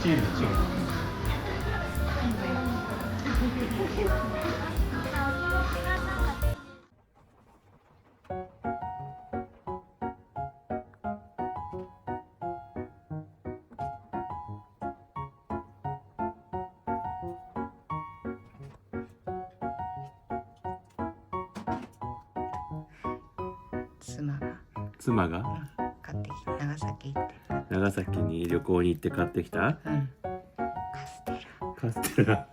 チームチーム。妻が買ってきて長崎行って長崎に旅行に行って買ってきたカステカステラ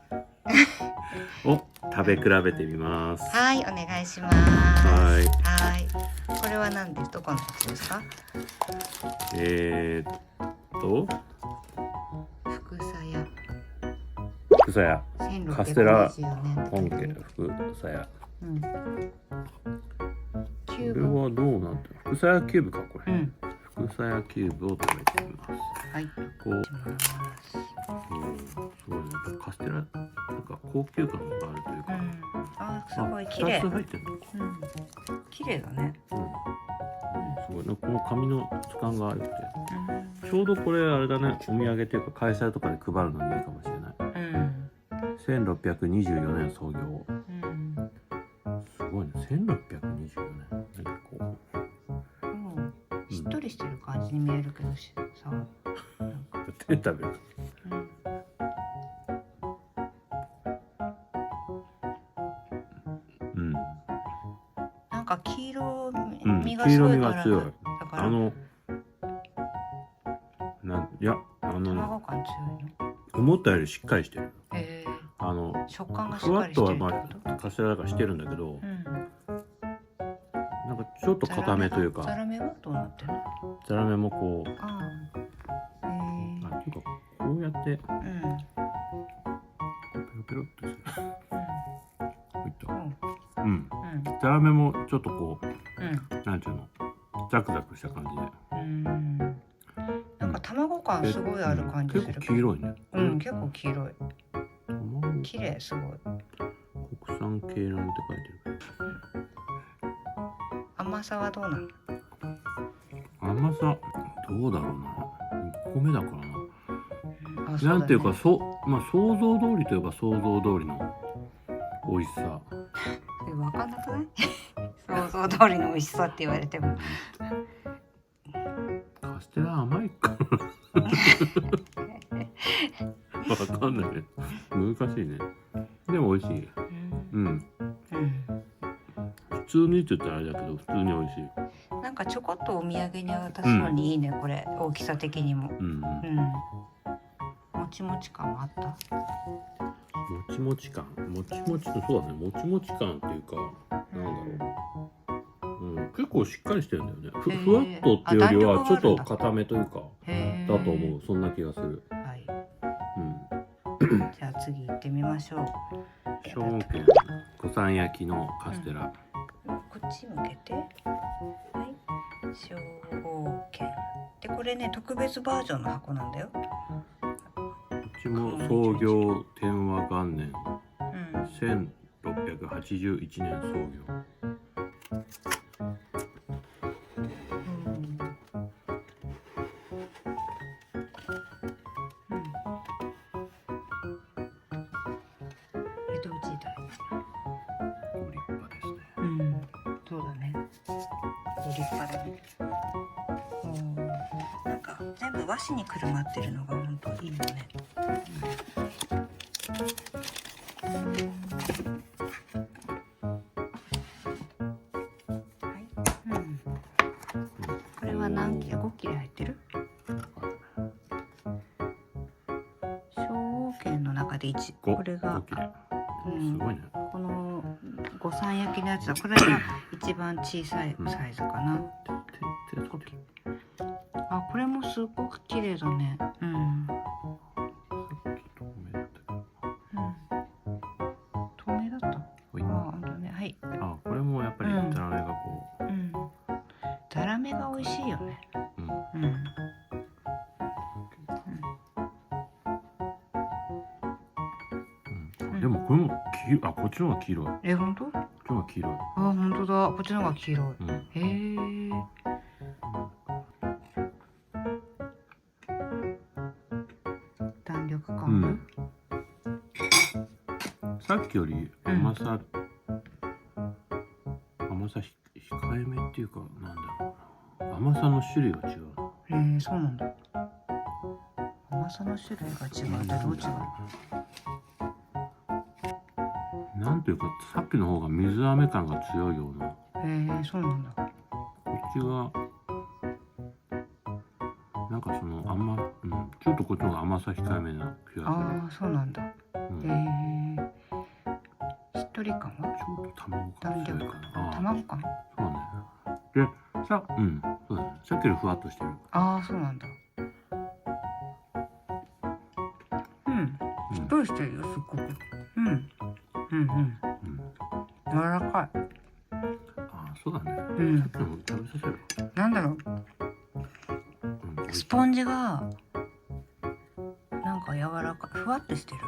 を食べ比べてみます。ラ。はい、お願いします。はい。これは何です？どこのやつですか？福さや。福さやカステラ本家福さや。キューブ。これはどうなってる？福さやキューブかこれ。福さやキューブを食べてみます。はい。こう、すごいね。カステラなんか高級感があるというか。あ、すごい綺麗。2つ入ってるのか。綺麗だね。すごいな、この紙の質感が良くて、ちょうどこれあれだね、お土産っていうか会社とかで配るのにいいかもしれない。1624年創業。すごいね、1624年。なんかこう、しっとりしてる感じに見えるけどさ、手食べる。なんか黄色みが黄色みすごいから、が強い。いや、卵感強いの。思ったよりしっかりしてる。食感がしふわっとはっかりしてるカステラだからしてるんだけど、なんかちょっと固めというか。ザラメはどうなってるの？ザラメもこう。っていうかこうやって。ペロペロってする。ザラメもちょっとこう、なんていうの、ザクザクした感じで。なんか卵感すごいある感じする。結構黄色いね。結構黄色い。綺麗、すごい。国産鶏卵って書いてる。甘さはどうなの？甘さどうだろうな。1個目だからな。なんていうか、まあ想像通りといえば想像通りの美味しさ。分かんなくない？想像通りの美味しさって言われても。カステラ甘いかな。わかんないね。難しいね。でも美味しい。普通にって言ったらあれだけど、普通に美味しい。なんかちょこっとお土産に渡すのにいいね、これ。大きさ的にも。もちもち感もあった。もちもち感、そうだね。もちもち感っていうか、なんだろう。結構しっかりしてるんだよね。ふわっとっていうよりはちょっと固めというかだと思う。そんな気がする。じゃあ次行ってみましょう。兵庫県古山焼きのカステラ。こっち向けて。はい。兵庫県。でこれね、特別バージョンの箱なんだよ。こっちも創業天和元年、1681年創業。江戸時代。ご立派ですね。そうだね。ご立派だね。なんか全部和紙にくるまってるのが本当いいよね。これは何切れ？5切れ入ってる？兵庫県の中で1。これがすごいね。この五三焼きのやつだ。これが一番小さいサイズかな。あ、これもすごく綺麗だね。透明だった。本当ね。はい。これもやっぱりザラメがこう。ザラメが美味しいよね。でもこれもこっちの方が黄色い。本当？こっちの方が黄色い。本当だ。こっちの方が黄色い。へえ。感ある？さっきより甘さ、控えめっていうか、なんだろうな、甘さの種類が違う。そうなんだ。甘さの種類が違うってどう違う？なんというか、さっきの方が水飴感が強いような。そうなんだ。こっちはなんかそのちょっとこっちの方が甘さ控えめな気がああ、そうなんだ。する。しっとり感は？ちょっと卵感強いかな。卵感？そうね。で、そうだね。さっきよりふわっとしてる。ああ、そうなんだ。しっとりしてるよ、すっごく。柔らかい。そうだね。さっきのも食べさせる。なんだろう。スポンジがなんか柔らかい、ふわっとしてる。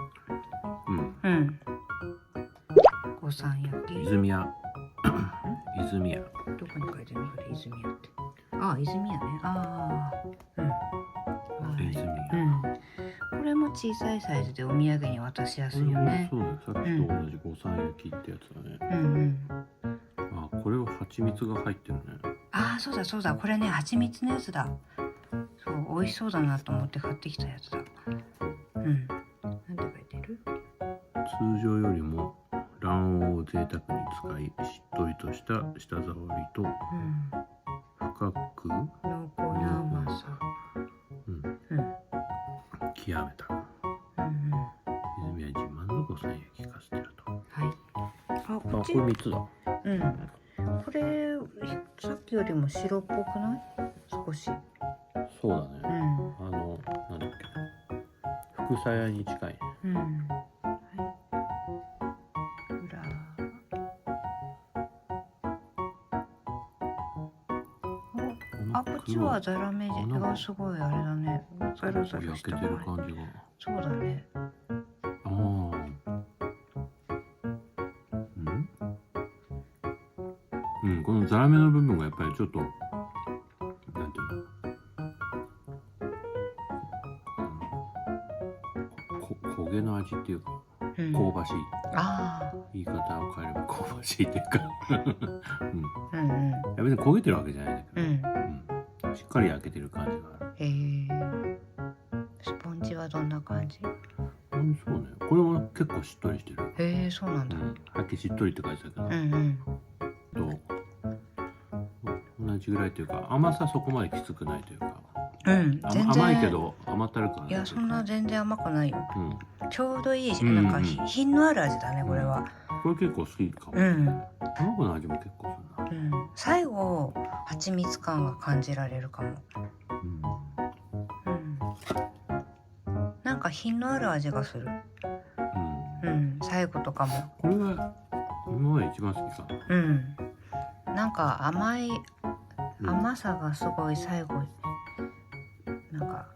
五三焼き。泉屋。泉屋。どこに書いてるのそれ、泉屋って。泉屋ね。泉屋。これも小さいサイズでお土産に渡しやすいよね。そうだね。さっきと同じ五三焼きってやつだね。これは蜂蜜が入ってるね。そうだ、これね、蜂蜜のやつだ。そう、美味しそうだなと思って買ってきたやつだ。なんて書いてる？通常よりも卵黄を贅沢に使い、しっとりとした舌触りと深く濃厚な甘さ。極めた。泉屋自慢の五三焼きカステラと。これ3つだ。これさっきよりも白っぽくない？少し。そうだね。なんだっけ。福さやに近い。こっちはザラメがすごいあれだね。ザラザラした焼けてる感じが。そうだね。このザラメの部分がやっぱりちょっとなんていうの、焦げの味っていうか、香ばしい。言い方を変えれば香ばしいっていうか別に焦げてるわけじゃないんだけど、しっかり焼けてる感じがある。スポンジはどんな感じ？そうね。これは結構しっとりしてる。そうなんだ。さっきしっとりって書いてたけど、同じぐらいというか、甘さそこまできつくないというか、甘いけど甘ったるくない。いや、そんな全然甘くないよ。ちょうどいいし、なんか品のある味だね、これは。これ結構好きかも。卵の味も結構するな。最後蜂蜜感が感じられるかも。なんか品のある味がする。最後とかも。これが今まで一番好きかな。なんか甘さがすごい最後、なんか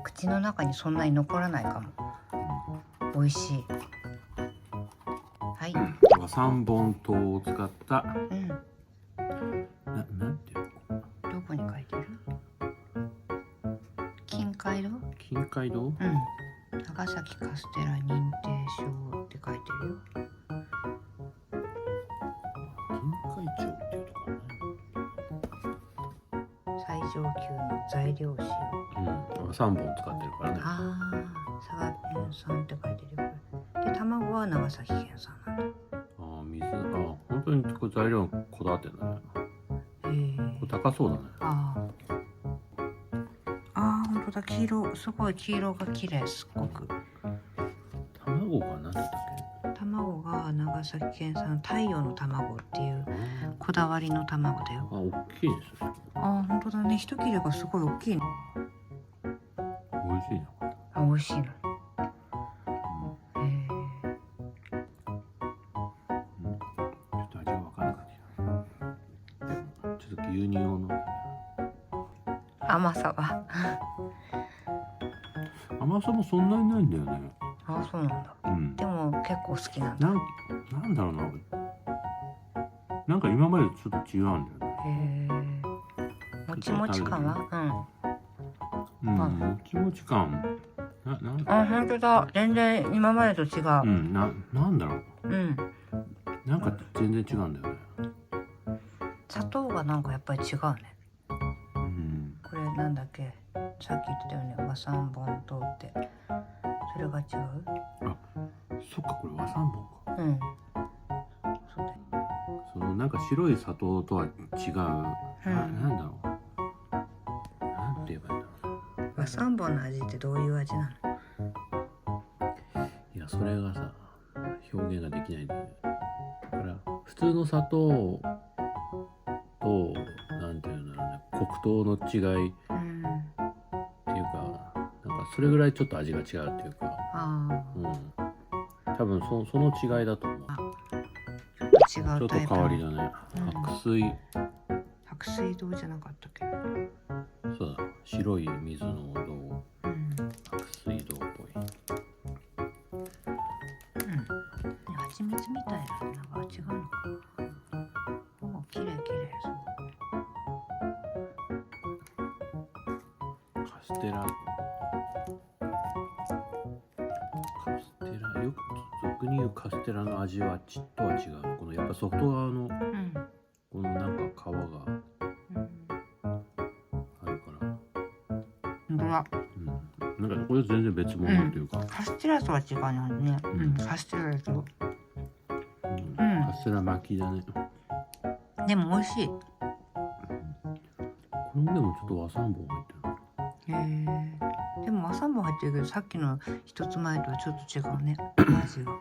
口の中にそんなに残らないかも。美味しい。3本糖を使った、なんていうの？どこに書いてる？金街道？金街道？長崎カステラ認定証って書いてるよ。金海町っていうところね。最上級の材料使用。3本使ってるからね。佐賀県産って書いてるよ。で、卵は長崎県産なんだ。本当にこれ材料こだわってんだね。これ高そうだね。本当だ、黄色、すごい黄色が綺麗、すっごく。卵が何だったっけ？卵が長崎県産太陽の卵っていうこだわりの卵だよ。大きいですね。本当だね、一切れがすごい大きいの。美味しいな。美味しいの。牛乳を飲んで。甘さは甘さもそんなにないんだよね。そうなんだ。でも結構好きなんだ。なんだろうな。なんか今までちょっと違うんだよね。もちもち感は？もちもち感。あ、本当だ。全然今までと違う。なんだろう。うん。なんか全然違うんだよね。砂糖がなんかやっぱり違うね。うん。これなんだっけ。さっき言ってたよね。和三盆糖って。それが違う？そっか、これ和三盆か。うん。そうだよ。そのなんか白い砂糖とは違う。なんだろう。なんて言えばいいんだろう。和三盆の味ってどういう味なの？いや、それがさ、表現ができないんだよね。だから普通の砂糖となんていうんだろうね、黒糖の違いっていうか、なんかそれぐらいちょっと味が違うっていうか、多分その違いだと思う。違ちょっとうタイプ。変わりだね。白水堂じゃなかったっけ？そうだ、白い水の銅、白水堂っぽい。蜂蜜みたいな、なんか違うのかな。お、綺麗綺麗。そう。カステラ、よく俗に言うカステラの味はちっとは違う。このやっぱ外側の、このなんか皮があるから。本当だ。なんかこれ全然別物っていうか。カステラとは違うね。カステラだけど。カステラ巻きだね。でも美味しい。これもでもちょっと和三盆入ってる。でも和三盆入ってるけど、さっきの一つ前とはちょっと違うね。味が。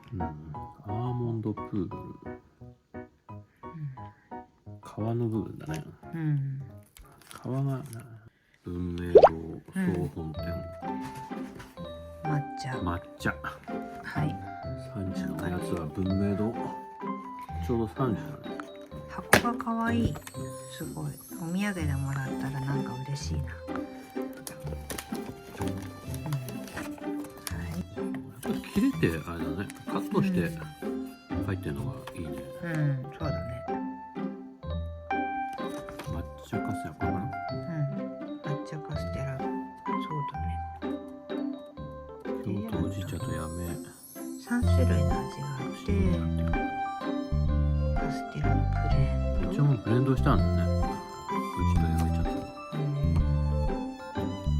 アーモンドプール。皮の部分だね。皮が文明堂総本店。抹茶。はい。産地のやつは文明堂。ちょうど3時だね。箱が可愛い。すごい。お土産でもらったらなんか嬉しいな。切れてあれだね。カットして入ってるのがいいね。そうだね。抹茶カステラこれかな。抹茶カステラ。そうだね。京都宇治茶とやめ。3種類の味があって、カステラのプレーン。こっちもブレンドしたんだね。宇治とやめ茶と。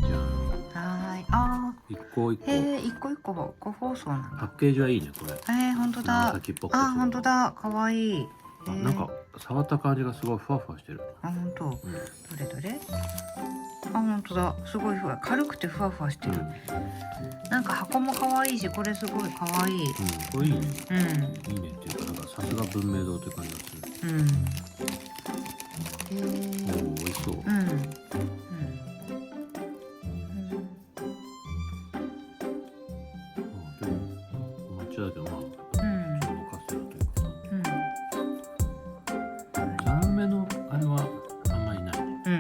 じゃあ。一個一個個包装なんだ。パッケージはいいねこれ。本当だ。本当だ。可愛い。なんか触った感じがすごいふわふわしてる。本当。どれ？本当だ。すごい軽くてふわふわしてる。なんか箱も可愛いし、これすごい可愛い。これいいね。いいねっていうか、なんかさすが文明堂って感じがする。美味しそう。抹茶だけど普通のカステラというか。ザラメのあれはあんまりないね。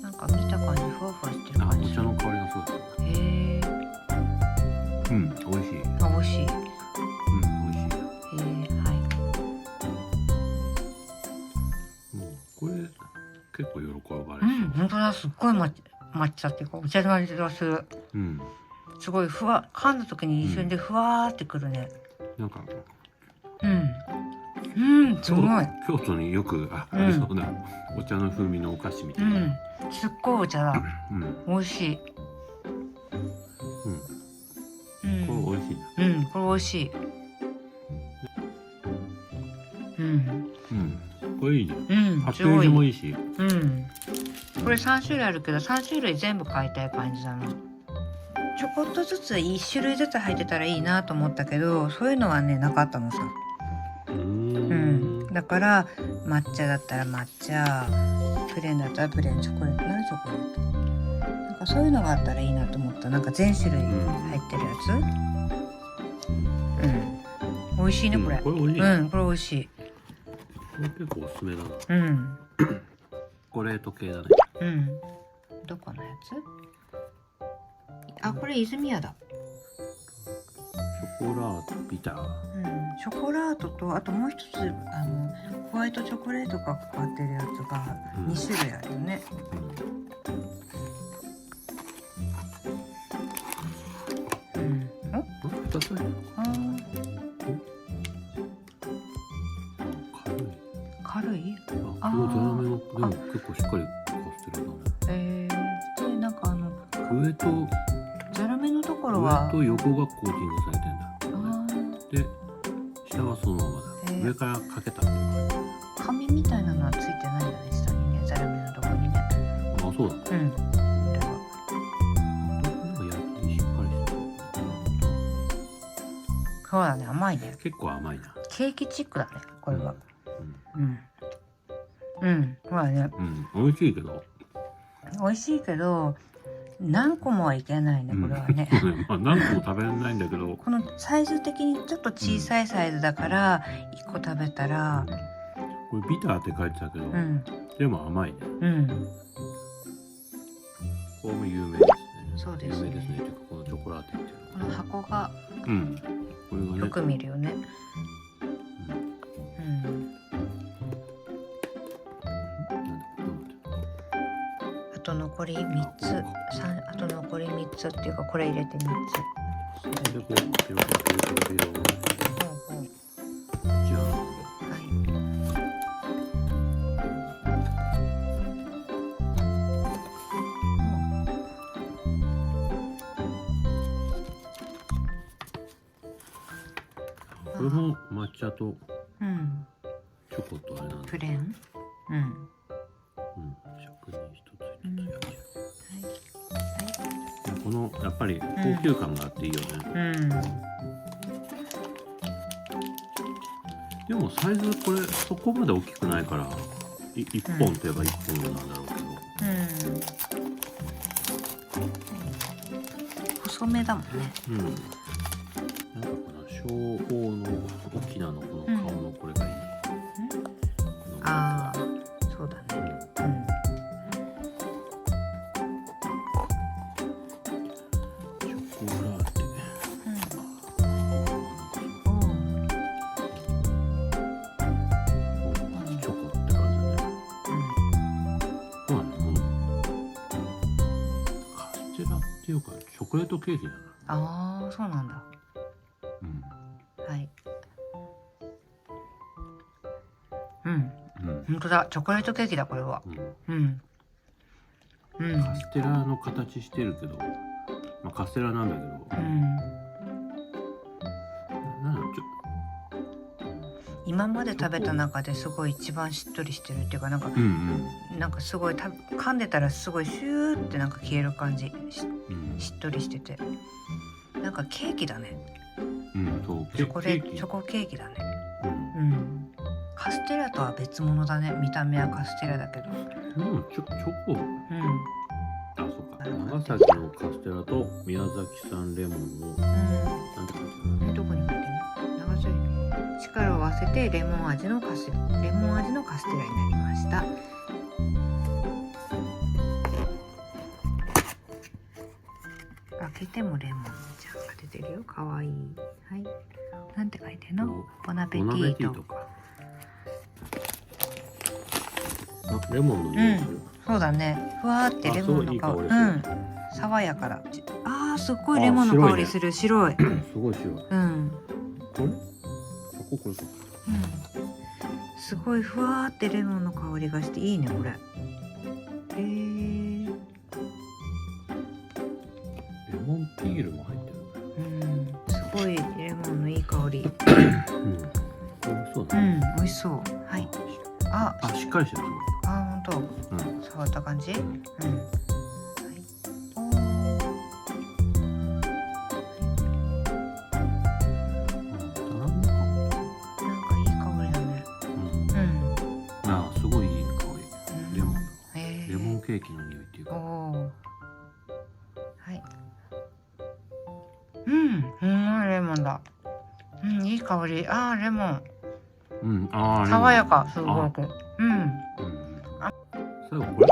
なんか見た感じふわふわしてる感じ。お茶の香りがすごい。美味しい。美味しい。美味しい。これ結構喜ばれる。本当だ。すっごい抹茶っていうかお茶の味がする。すごい噛んだ時に一瞬でふわーってくるね。なんかすごい。京都によくありそうなお茶の風味のお菓子みたいな。すっごいお茶だ。美味しい。これ美味しい。これ美味しい。これいいね。パッケージもいいし。これ3種類あるけど3種類全部買いたい感じだな。ちょこっとずつ1種類ずつ入ってたらいいなと思ったけど、そういうのはねなかったのさ。だから抹茶だったら抹茶、プレーンだったらプレーン、チョコレートならチョコレート。なんかそういうのがあったらいいなと思った。なんか全種類入ってるやつ。美味しいねこれ。これ美味しい。これ美味しい。これ結構おすすめだな。チョコレート系だね。どこのやつ？これ泉屋だ。ショコラートビター。ショコラートとあともう一つホワイトチョコレートがかかってるやつが2種類あるよね。2つ入ってるのか。軽い。あ、このザラメのでも結構しっかりカステラだね。普通になんか上とザラメのところは上と横がコーティングされてんだ。で、下はそのままだ。上からかけたっていうか。紙みたいなのはついてないんだね、下にね、ザラメのところにね。あ、そうだ。これはなんか焼きしっかりしてる。そうだね、甘いね。結構甘いな。ケーキチックだね、これは。うん。そうだね。美味しいけど。美味しいけど、何個もはいけないね、これはね。まあ何個も食べれないんだけど。このサイズ的にちょっと小さいサイズだから、1個食べたら、これビターって書いてたけど、でも甘いね。これも有名ですね。そうですね。有名ですね。てかこのチョコラテっていうこの箱がこれがね。よく見るよね。あと残り3つ、あと残り3つっていうかこれ入れて3つ。でこうペロペロペロペロ。じゃあ。これも抹茶とチョコとあれなんだ。プレーン。職人一つ一つやる。このやっぱり高級感があっていいよね。でもサイズこれそこまで大きくないから1本といえば1本なんだろうけど。細めだもんね。なんかこの小方の沖縄のこの顔のこれがいい。ああ、そうだね。チョコラテ。チョコって感じだね。そうだね。カステラっていうかチョコレートケーキだな。ああ、そうなんだ。はい。本当だ、チョコレートケーキだこれは。カステラの形してるけど、まあカステラなんだけど。今まで食べた中ですごい一番しっとりしてるっていうかなんか、なんかすごい噛んでたらすごいシューってなんか消える感じ、しっとりしてて、なんかケーキだね。チョコケーキだね。カステラとは別物だね。見た目はカステラだけど。チョコ。あ、そうか。長崎のカステラと宮崎産レモンの。なんて書いてある？どこに書いてるの？長崎。力を合わせてレモン味のカステラになりました。開けてもレモンちゃんが出てるよ。かわいい。はい。なんて書いてるの？ボナペティート。レモンの匂いする。そうだね。ふわーってレモンの香り。爽やかだ。ああ、すっごいレモンの香りする。白い。すごい白い。これ？これか。すごいふわーってレモンの香りがしていいねこれ。レモンピールも入ってる。すごいレモンのいい香り。そうだね。美味しそう。はい。あ、しっかりしてる。あ、本当。触った感じ？すごいいい香り。レモンだ。レモンケーキの匂いっていうか。はい。レモンだ。いい香り。あー、レモン。爽やか、すごく。最後これ？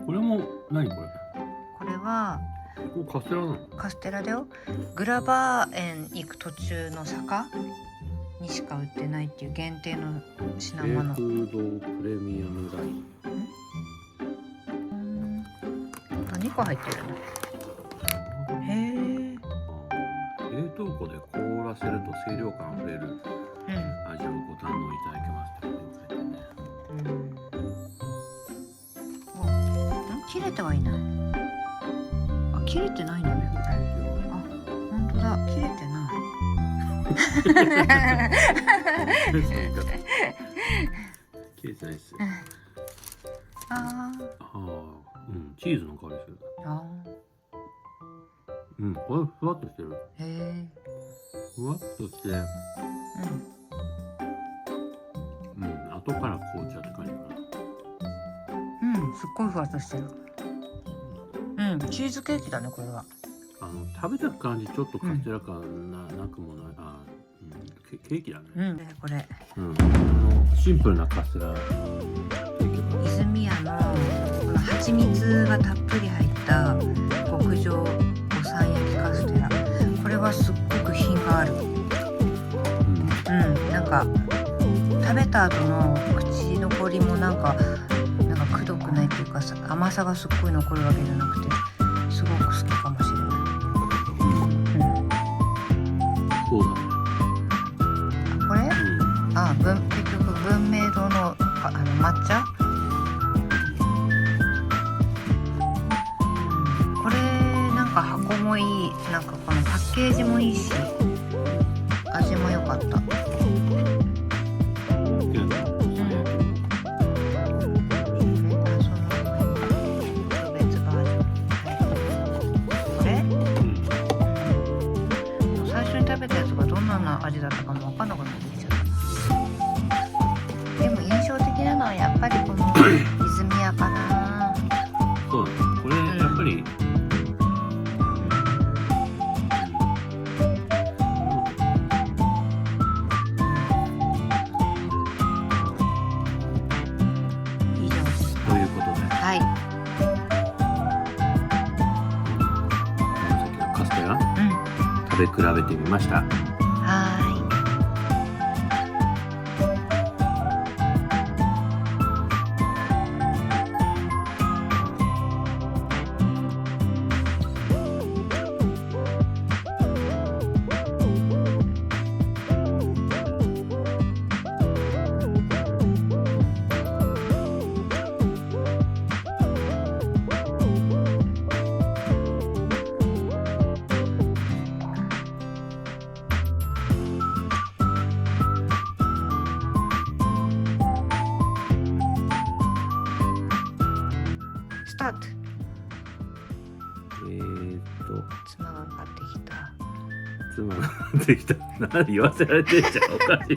これも何これ？これはカステラなの？カステラだよ。グラバー園行く途中の坂にしか売ってないっていう限定の品物。フードプレミアムライン。個入ってるの。へえ。冷凍庫で凍らせると清涼感あふれるうん。味をご堪能いただけますって書いてね。切れてはいない。あ、切れてないんだね。あ、本当だ、切れてない。切れてないっす。あうん、チーズの香りする。あ。うん、これふわっとしてる。へえ。ふわっとして、うん。後から紅茶って感じかな。うん、すっごいふわっとしてる。うん、チーズケーキだね、これは。食べた感じちょっとカステラ感なくもない。ケーキだね。うん、でこれ。シンプルなカステラケーキだ。泉屋のこの蜂蜜がたっぷり入った極上お産焼きカステラ。これはすっごく品がある。なんか食べた後の口残りもなんかくどくないっていうかさ、甘さがすっごい残るわけじゃなくて、すごく好きかもしれない。そうだね。これ？結局文明堂の抹茶？これなんか箱もいい、なんかこのパッケージもいいし、味も良かった。味だったかも分かんなくなってきちゃった。でも印象的なのはやっぱりこの泉屋かな。そうだね。これやっぱり、以上です。ということで、はい。さっきのカステラ、食べ比べてみました。スタート。妻が買ってきた。妻が買ってきた。何言わせられてんじゃん。おかしい。